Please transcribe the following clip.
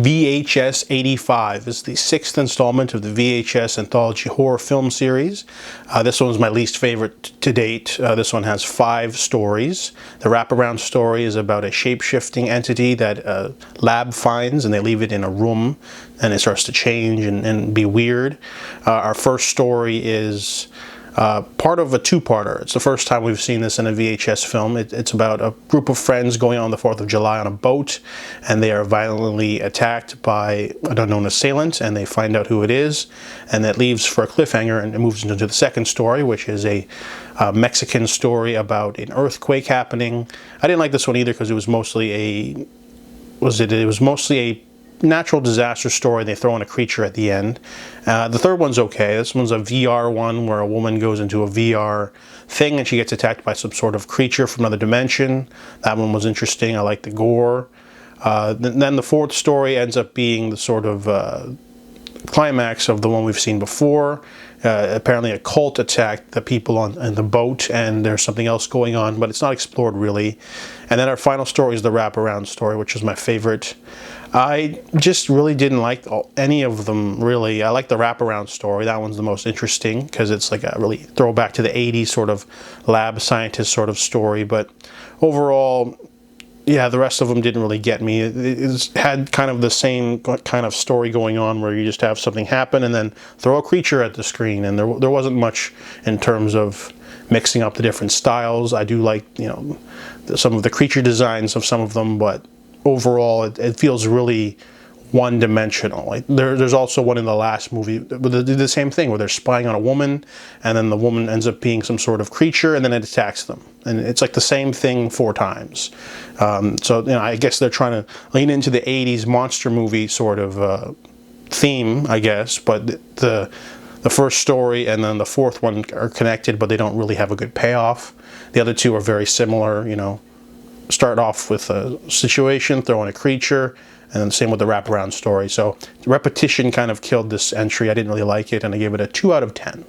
VHS 85 is the 6th installment of the VHS anthology horror film series. This one was my least favorite to date. This one has 5 stories. The wraparound story is about a shape-shifting entity that a lab finds, and they leave it in a room, and it starts to change and be weird. Our first story is part of a two-parter. It's the first time we've seen this in a VHS film. It's about a group of friends going on the 4th of July on a boat, and they are violently attacked by an unknown assailant, and they find out who it is, and that leaves for a cliffhanger, and it moves into the second story, which is a Mexican story about an earthquake happening. I didn't like this one either because it was mostly a natural disaster story. They throw in a creature at the end. The third one's okay. This one's a VR one where a woman goes into a VR thing and she gets attacked by some sort of creature from another dimension. That one was interesting. I like the gore. Then the fourth story ends up being the sort of climax of the one we've seen before. Apparently a cult attacked the people on the boat, and there's something else going on, but it's not explored really. And then our final story is the wraparound story, which was my favorite. I just really didn't like any of them, really. I like the wraparound story. That one's the most interesting because it's like a really throwback to the 80s sort of lab scientist sort of story. But overall, yeah, the rest of them didn't really get me. It had kind of the same kind of story going on where you just have something happen and then throw a creature at the screen, and there wasn't much in terms of mixing up the different styles. I do like, you know, some of the creature designs of some of them, but overall it feels really one-dimensional. Like there's also one in the last movie where they do the same thing where they're spying on a woman, and then the woman ends up being some sort of creature, and then it attacks them, and it's like the same thing 4 times. So, you know, I guess they're trying to lean into the 80s monster movie sort of theme, I guess, but the first story and then the fourth one are connected, but they don't really have a good payoff. The other two are very similar, you know, start off with a situation, throw in a creature, and then same with the wraparound story. So repetition kind of killed this entry. I didn't really like it, and I gave it a 2 out of 10.